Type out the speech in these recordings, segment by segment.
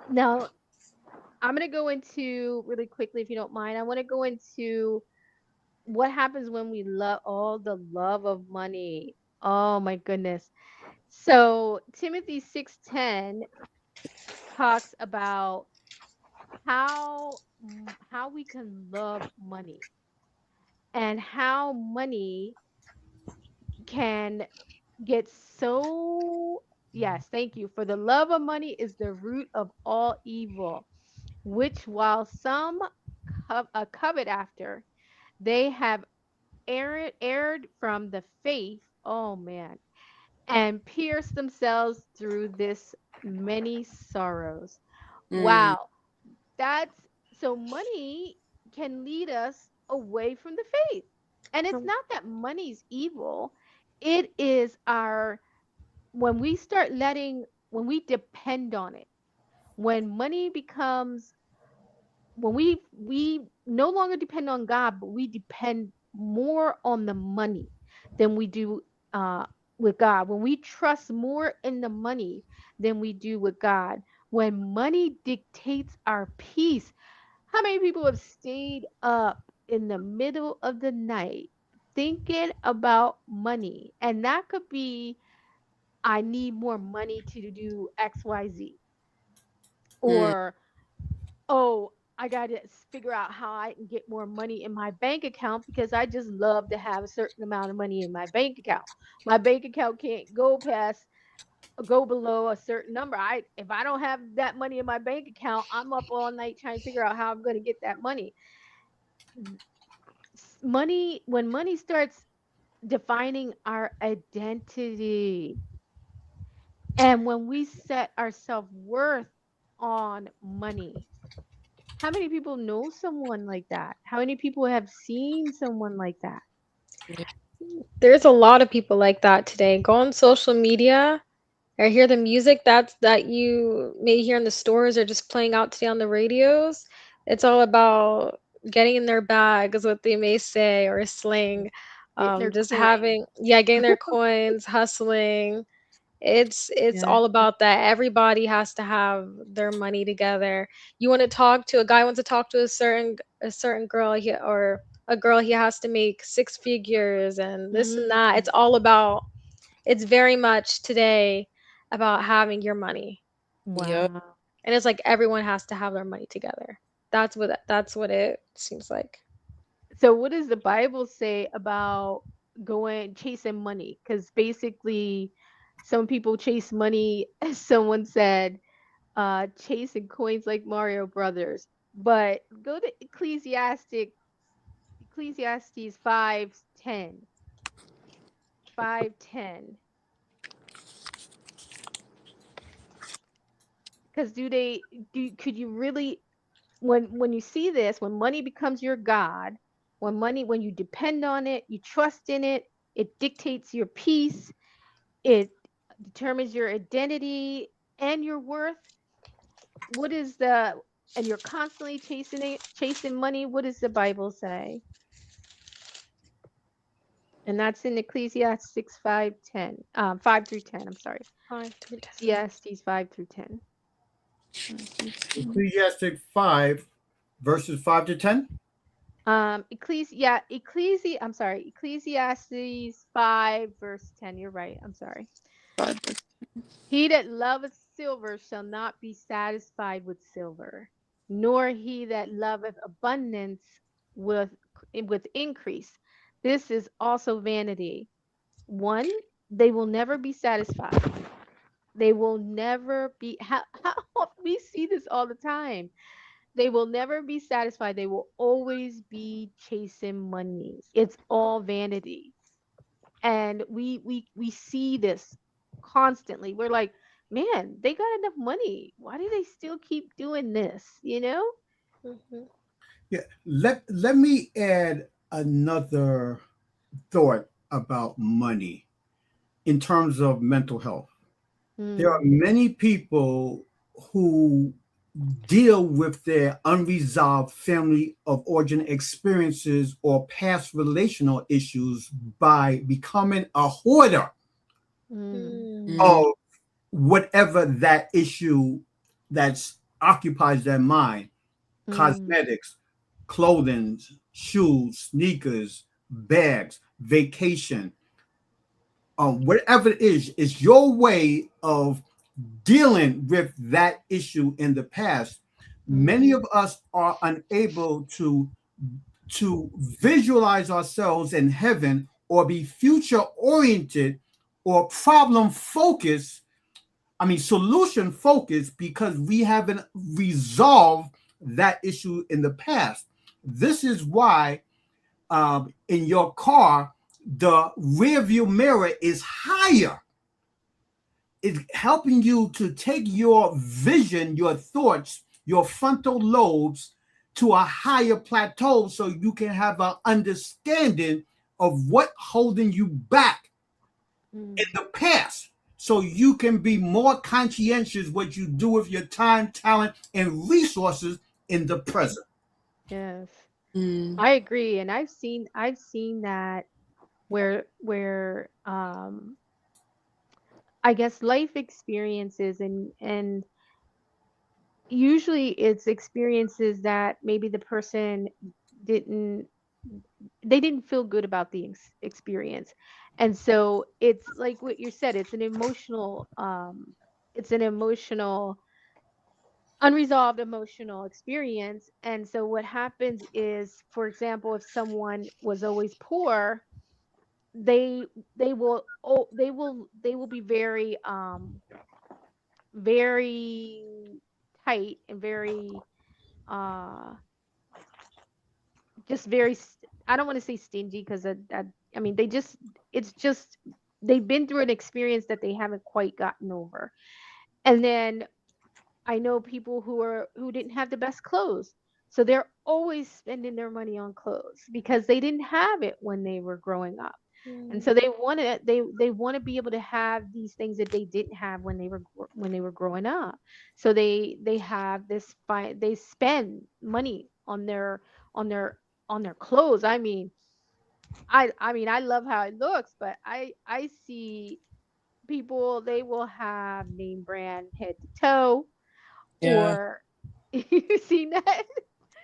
Now I'm gonna go into really quickly, if you don't mind. I want to go into what happens when we love all the love of money. Oh my goodness. So Timothy 6:10 talks about how we can love money and how money can get so. Yes, thank you. For the love of money is the root of all evil, which while some covet after, they have erred from the faith. Oh man, and pierced themselves through this many sorrows. Mm, Wow, that's so money can lead us away from the faith. And it's not that money's evil. It is our when we start letting when we depend on it. When money becomes when we no longer depend on God, but we depend more on the money than we do with God. When we trust more in the money than we do with God. When money dictates our peace. How many people have stayed up in the middle of the night thinking about money? And that could be, I need more money to do XYZ. mm, Or, oh, I got to figure out how I can get more money in my bank account because I just love to have a certain amount of money in my bank account. My bank account can't go below a certain number. I If I don't have that money in my bank account, I'm up all night trying to figure out how I'm going to get that money. Money When money starts defining our identity, and when we set our self-worth on money. How many people know someone like that? How many people have seen someone like that? yeah. There's a lot of people like that today. Go on social media or hear the music that you may hear in the stores or just playing out today on the radios. It's all about getting in their bag, is what they may say, or slang. Getting their Just coin. having, yeah, getting their coins, hustling. It's Yeah. all about that. Everybody has to have their money together. You want to talk to a guy wants to talk to a certain girl, or a girl, he has to make six figures and this and that. Mm. It's very much today about having your money. Yep. Wow. And it's like everyone has to have their money together. That's what it seems like. So what does the Bible say about going chasing money? Because basically some people chase money, as someone said, chasing coins like Mario Brothers. But go to Ecclesiastes 5:10. 5:10. Because could you really, when you see this, when money becomes your god, when you depend on it, you trust in it, it dictates your peace, it determines your identity and your worth. What is the And you're constantly chasing money. What does the Bible say? And that's in Ecclesiastes 5:10, 5 through 10. I'm sorry, 5 through 10. Ecclesiastes 5 through 10. 5 through 10. Ecclesiastic 5, verses 5 to 10. I'm sorry, Ecclesiastes 5 verse 10. You're right. I'm sorry. God. He that loveth silver shall not be satisfied with silver, nor he that loveth abundance with increase. This is also vanity. One, they will never be satisfied. They will never be how we see this all the time. They will never be satisfied. They will always be chasing money. It's all vanity. And we see this constantly. We're like, man, they got enough money. Why do they still keep doing this? You know? Mhm. Yeah. Let me add another thought about money in terms of mental health. There are Mm, many people who deal with their unresolved family of origin experiences or past relational issues by becoming a hoarder mm, Mm. Mm, of whatever that issue that's occupies their mind. Mm. Cosmetics, clothing, shoes, sneakers, bags, vacation, whatever it is your way of dealing with that issue in the past. Many of us are unable to visualize ourselves in heaven or be future oriented or problem focused. I mean, solution focused because we haven't resolved that issue in the past. This is why in your car, the rear view mirror is higher. It's helping you to take your vision, your thoughts, your frontal lobes to a higher plateau so you can have an understanding of what holding you back in the past, so you can be more conscientious what you do with your time, talent, and resources in the present. Yes. Mm. I agree, and I've seen that where I guess life experiences and usually it's experiences that maybe the person didn't they didn't feel good about the experience. And so it's like what you said, it's an emotional unresolved emotional experience. And so what happens is, for example, if someone was always poor, they they will be very tight and very uh just very I don't want to say stingy because I mean they just it's just they've been through an experience that they haven't quite gotten over. And then I know people who didn't have the best clothes. So they're always spending their money on clothes because they didn't have it when they were growing up. And so they want to be able to have these things that they didn't have when they were growing up. So they have this they spend money on their on their clothes. I mean I love how it looks, but I see people, they will have name brand head to toe, Yeah. or you seen that?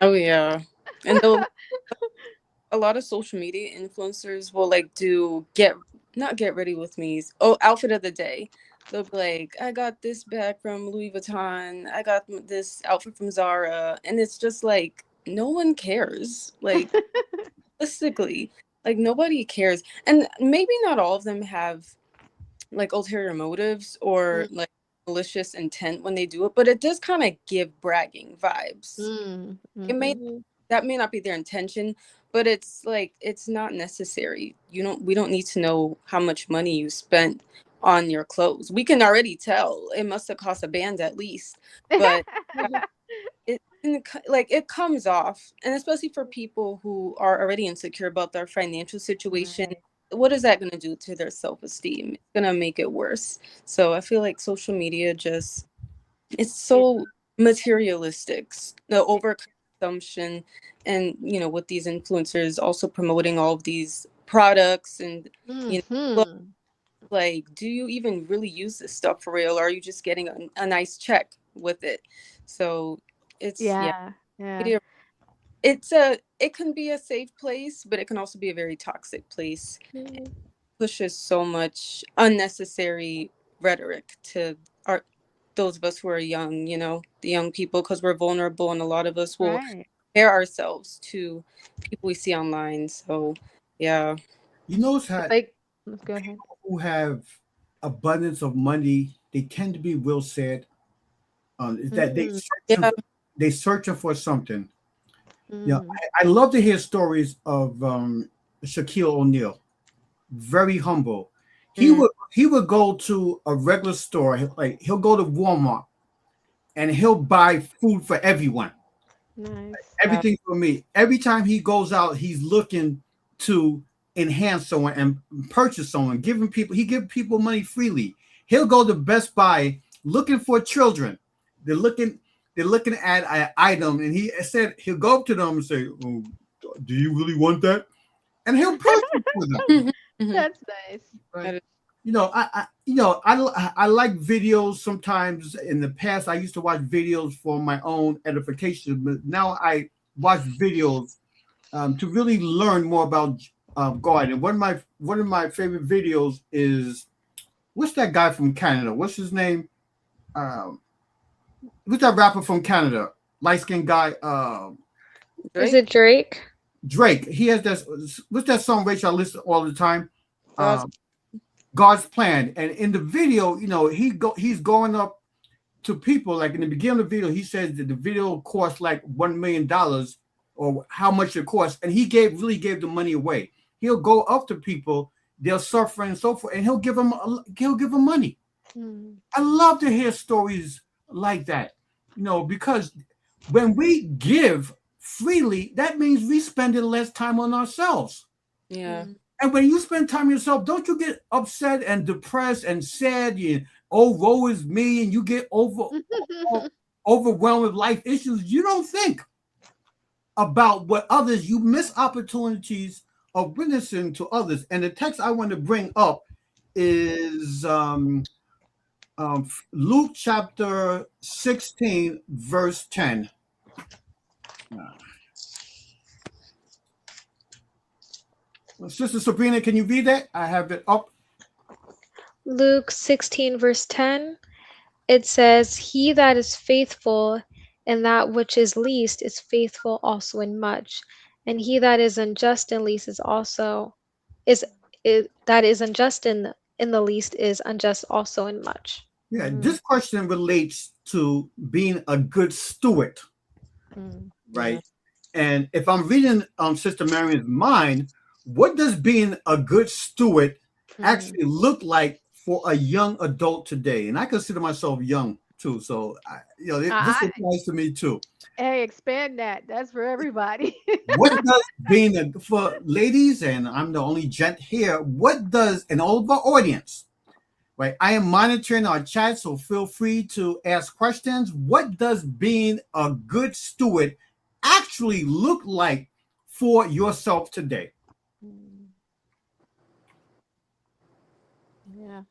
Oh yeah. And a lot of social media influencers will like do not get ready with me's. Oh, outfit of the day. They'll be like, I got this bag from Louis Vuitton. I got this outfit from Zara, and it's just like no one cares. Like realistically, like nobody cares, and maybe not all of them have like ulterior motives or Mm, like malicious intent when they do it, but it does kind of give bragging vibes. It may mhm. that may not be their intention, but it's like it's not necessary. We don't need to know how much money you spent on your clothes. We can already tell it must have cost a band at least, but it like it comes off, and especially for people who are already insecure about their financial situation, Right. what is that going to do to their self-esteem? It's going to make it worse. So I feel like social media just it's It, so materialistic, the overconsumption, and with these influencers also promoting all of these products and look, mhm. like, do you even really use this stuff for real, or are you just getting a nice check with it? So it's Yeah, yeah. media, it can be a safe place, but it can also be a very toxic place. Mhm. Pushes so much unnecessary rhetoric to our those of us who are young, the young people, because we're vulnerable, and a lot of us will Right. compare ourselves to people we see online. So, yeah. You notice It's how like, let's go ahead. people who have abundance of money, they tend to be real sad. Is that Mm, Yeah. they searching for something. Yeah, mm, I love to hear stories of Shaquille O'Neal. Very humble. Mm, He would go to a regular store, like he'll go to Walmart, and he'll buy food for everyone. nice. wow. Everything for me. Every time he goes out, he's looking to enhance someone and purchase someone, he give people money freely. He'll go to Best Buy looking for children. They're looking they're looking at an item, and he said he'll go up to them and say, "Oh, do you really want that?" And he'll purchase it for them. Mhm, mhm. That's nice. Right. That is I like videos sometimes. In the past, I used to watch videos for my own edification, but now I watch videos to really learn more about God. And one of my favorite videos is, what's that guy from Canada? What's his name? Um, what's that rapper from Canada? Light skinned guy. Is Drake? it Drake? Drake. He has this. What's that song, Rachel? I listen all the time. God's Um, God's plan. And in the video, he's going up to people. Like in the beginning of the video, he says that the video cost like $1 million, or how much it costs, and he really gave the money away. He'll go up to people, they're suffering and so forth, and he'll give them money. Mm. I love to hear stories like that, because when we give freely, that means we spending less time on ourselves. yeah. Mm. And when you spend time yourself, don't you get upset and depressed and sad? Woe is me, and you get overwhelmed with life issues. You don't think about what others. You miss opportunities of witnessing to others. And the text I want to bring up is Luke chapter 16, verse 10. Sister Sabrina, can you read that? I have it up. Luke 16, verse 10. It says, "He that is faithful in that which is least is faithful also in much, and he that is unjust in least is that is unjust in the least is unjust also in much." Yeah, Mm. this question relates to being a good steward, Mm. right? And if I'm reading Sister Marion's mind, what does being a good steward actually look like for a young adult today? And I consider myself young too, so this I, applies to me too. hey, expand that. That's for everybody. What does for ladies, and I'm the only gent here, what does, and all of our audience, right? I am monitoring our chat, so feel free to ask questions. What does being a good steward actually look like for yourself today? Mm. Yeah.